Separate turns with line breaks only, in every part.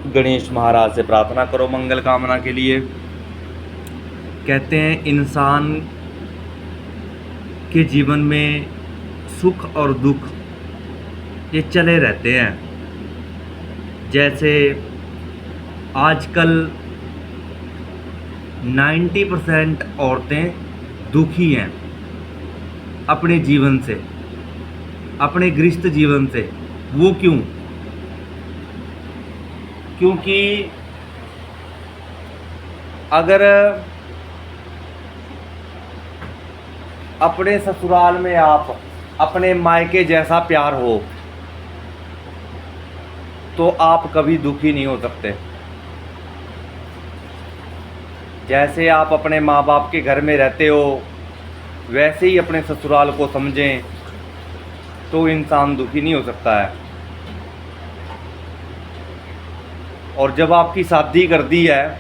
गणेश महाराज से प्रार्थना करो मंगल कामना के लिए। कहते हैं इंसान के जीवन में सुख और दुख ये चले रहते हैं। जैसे आजकल 90% औरतें दुखी हैं अपने जीवन से, अपने गृहस्थ जीवन से। वो क्यों? क्योंकि अगर अपने ससुराल में आप अपने मायके जैसा प्यार हो तो आप कभी दुखी नहीं हो सकते। जैसे आप अपने माँ बाप के घर में रहते हो वैसे ही अपने ससुराल को समझें तो इंसान दुखी नहीं हो सकता है। और जब आपकी शादी कर दी है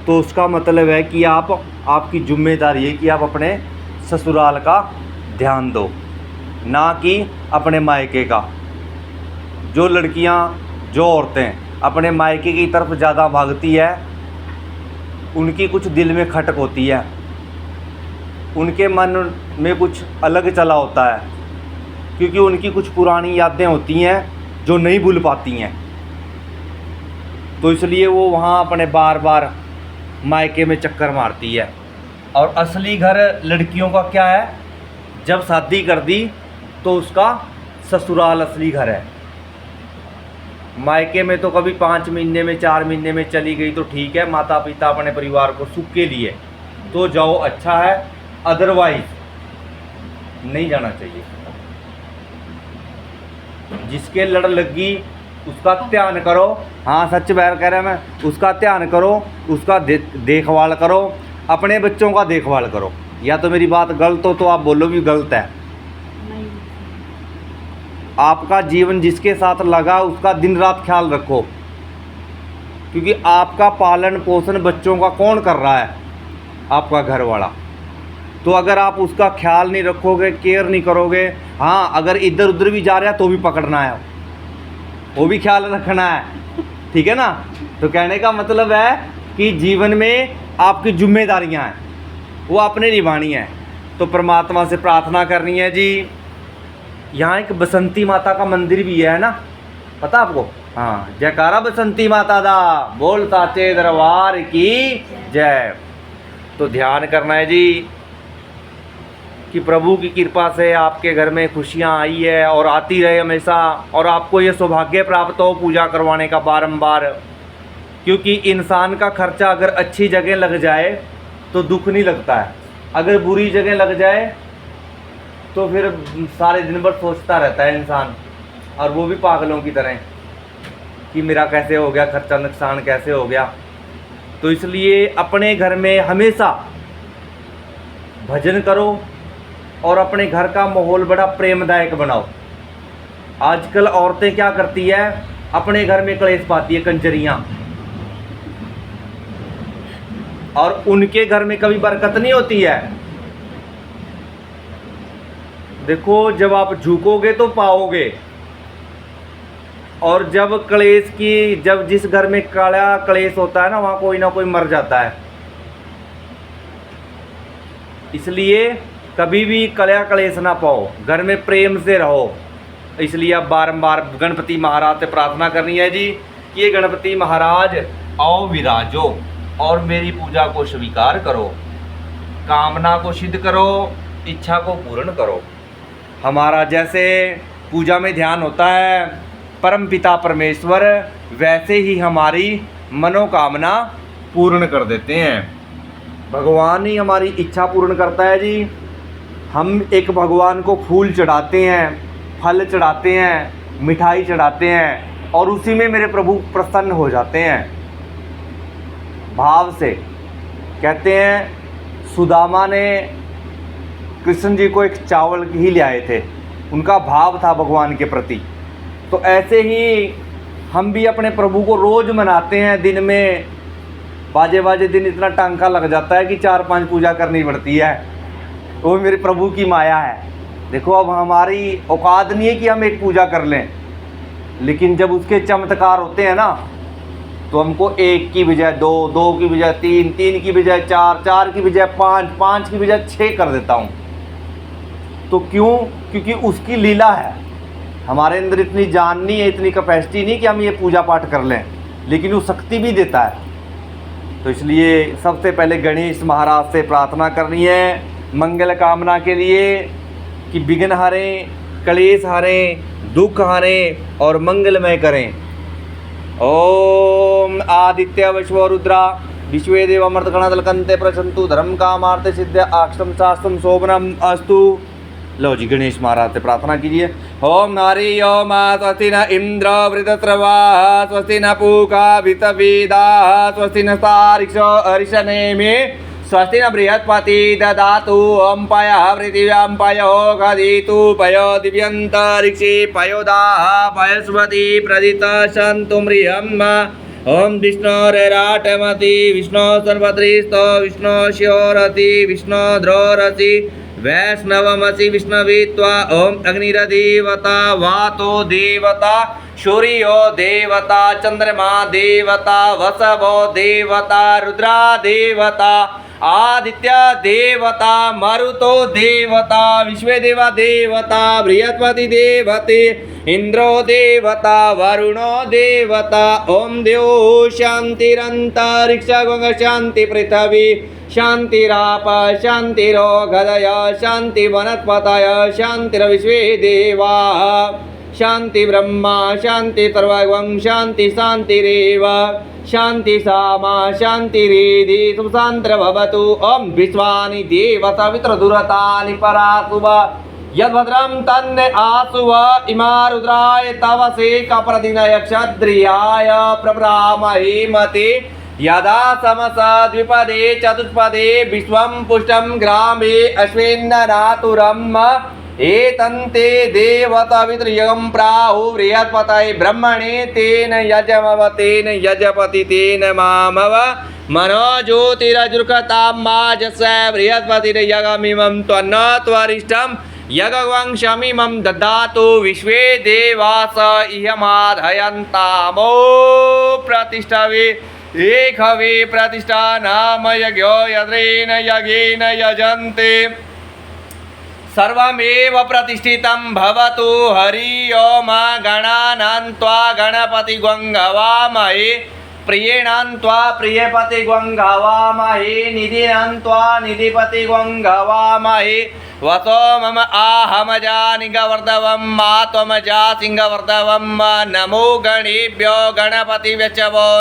तो उसका मतलब है कि आपकी जिम्मेदारी है कि आप अपने ससुराल का ध्यान दो, ना कि अपने मायके का। जो लड़कियां, जो औरतें अपने मायके की तरफ ज़्यादा भागती है उनकी कुछ दिल में खटक होती है, उनके मन में कुछ अलग चला होता है, क्योंकि उनकी कुछ पुरानी यादें होती हैं जो नहीं भूल पाती हैं। तो इसलिए वो वहाँ अपने बार बार मायके में चक्कर मारती है। और असली घर लड़कियों का क्या है? जब शादी कर दी तो उसका ससुराल असली घर है। मायके में तो कभी 5 महीने में 4 महीने में चली गई तो ठीक है, माता पिता अपने परिवार को सुख के लिए तो जाओ, अच्छा है, अदरवाइज नहीं जाना चाहिए। जिसके लड़ लगी उसका ध्यान करो। हाँ, सच बैर कह रहा मैं, उसका ध्यान करो, उसका देखभाल करो, अपने बच्चों का देखभाल करो। या तो मेरी बात गलत हो तो आप बोलो भी गलत है। आपका जीवन जिसके साथ लगा उसका दिन रात ख्याल रखो, क्योंकि आपका पालन पोषण बच्चों का कौन कर रहा है? आपका घर वाला। तो अगर आप उसका ख्याल नहीं रखोगे, केयर नहीं करोगे, हाँ अगर इधर उधर भी जा रहा है तो भी पकड़ना है, वो भी ख्याल रखना है, ठीक है ना। तो कहने का मतलब है कि जीवन में आपकी जिम्मेदारियां हैं वो आपने निभानी है। तो परमात्मा से प्रार्थना करनी है जी। यहाँ एक बसंती माता का मंदिर भी है ना, पता आपको? हाँ, जयकारा बसंती माता दा, बोल साचे दरबार की जय। तो ध्यान करना है जी कि प्रभु की कृपा से आपके घर में खुशियाँ आई है और आती रहे हमेशा, और आपको ये सौभाग्य प्राप्त हो पूजा करवाने का बारंबार। क्योंकि इंसान का खर्चा अगर अच्छी जगह लग जाए तो दुख नहीं लगता है, अगर बुरी जगह लग जाए तो फिर सारे दिन भर सोचता रहता है इंसान, और वो भी पागलों की तरह कि मेरा कैसे हो गया खर्चा, नुकसान कैसे हो गया। तो इसलिए अपने घर में हमेशा भजन करो और अपने घर का माहौल बड़ा प्रेमदायक बनाओ। आजकल औरतें क्या करती है, अपने घर में क्लेश पाती है, कंजरियाँ, और उनके घर में कभी बरकत नहीं होती है। देखो, जब आप झुकोगे तो पाओगे, और जब क्लेश की, जब जिस घर में काला क्लेश होता है ना, वहाँ कोई ना कोई मर जाता है। इसलिए कभी भी कलया क्लेश ना पाओ, घर में प्रेम से रहो। इसलिए अब बारंबार गणपति महाराज से प्रार्थना करनी है जी कि ये गणपति महाराज आओ विराजो और मेरी पूजा को स्वीकार करो, कामना को सिद्ध करो, इच्छा को पूर्ण करो। हमारा जैसे पूजा में ध्यान होता है परम पिता परमेश्वर, वैसे ही हमारी मनोकामना पूर्ण कर देते हैं। भगवान ही हमारी इच्छा पूर्ण करता है जी। हम एक भगवान को फूल चढ़ाते हैं, फल चढ़ाते हैं, मिठाई चढ़ाते हैं, और उसी में मेरे प्रभु प्रसन्न हो जाते हैं भाव से। कहते हैं सुदामा ने कृष्ण जी को एक चावल ही ले आए थे, उनका भाव था भगवान के प्रति। तो ऐसे ही हम भी अपने प्रभु को रोज़ मनाते हैं। दिन में बाजे बाजे दिन इतना टांका लग जाता है कि 4-5 पूजा करनी पड़ती है। वो मेरे प्रभु की माया है। देखो, अब हमारी औकात नहीं है कि हम एक पूजा कर लें, लेकिन जब उसके चमत्कार होते हैं ना, तो हमको 1 की बजाय 2, 2 की बजाय 3, 3 की बजाय 4, 4 की बजाय 5, 5 की बजाय 6 कर देता हूँ। तो क्यों? क्योंकि उसकी लीला है। हमारे अंदर इतनी जान नहीं है, इतनी कैपेसिटी नहीं कि हम ये पूजा पाठ कर लें, लेकिन वो शक्ति भी देता है। तो इसलिए सबसे पहले गणेश महाराज से प्रार्थना करनी है मंगल कामना के लिए कि विघ्न हरें, क्लेश हरें, दुख हरें और मंगलमय करें। ओम आदित्य विश्व रुद्रा विश्वे देव अमृत गणदलकंते प्रसंतु धर्म कामार्थ सिद्ध अक्षम शास्त्रम शोभनम अस्तु। लो जी, गणेश महाराज से प्रार्थना कीजिए। ओम हरि ओम स्वस्ति न इंद्र वृतस्रवा स्वस्ति न पूका वितवेदा स्वस्ति न सारिक्षो अरिषनेमि स्वस्ति न बृहस्पति ददातु ओम पयः पृथिव्यां पयो गदितु पयो दिव्यन्तरिक्षे पयोदाः पयस्पति प्रदित सन्तु मृहम्। ओम विष्णोरेराटमति विष्णो सर्वद्रिस्तो विष्णो श्योरति विष्णो द्रोरति वैष्णवमसि विष्णवित्वा। ओम अग्निरदेवता वातो देवता सूर्यो देवता चंद्रमा देवता वसवो देवता रुद्रा देवता आदित्य देवता मरुतो देवता विश्वदेवा देवता बृहस्पति देवते इंद्रो देवता वरुणो देवता। ओम देव शांतिरंतरिक्ष गंग शांति पृथ्वी शांतिराप शांतिरो गदय शांति वनस्पतय शांतिर्विश्वे देवा शांति ब्रह्मा शांति सर्वं शांति शांतिरेव शांति सामा शांतिरेधि सुशांत्र भवतु। ओम विश्वानि देव सवित्र दुरतानि परासुव यद्भद्रं तन्ने आसुव इमा रुद्राय तवसे कप्रदिनय क्षत्रियाय प्रभ्रामहे मते यदा समस द्विपदे चतुष्पदे विश्वं पुष्टं ग्रामे अश्विन्ननातुरम् एतन्ते देवतावित्रयं प्राहु बृहस्पतये ब्रह्मणे तेन यजमवतेन यजपति तेन मामव मनो ज्योतिरजुर्कतां माजस्य बृहस्पतिर्यगमिमं त्वन्नत्वरिष्टं यगवंशमिमं ददातु विश्वे देवास इयमाधयन्तामो प्रतिष्ठवे एक हवे प्रतिष्ठा नाम यज्ञो यद्रेन यज्ञेन यजन्ते सर्वमेव प्रतिष्ठितं भवतु। हरि ओम गणानां त्वा गणपति गंगवामहे प्रियेणां त्वा प्रियपति गंगवामहे निधिनां त्वा निधिपति गंगवामहे वसो मम आहमजानि गवर्धवं मा त्वमजा सिंहवर्धवं नमो गणेभ्यो गणपति व्यचवो।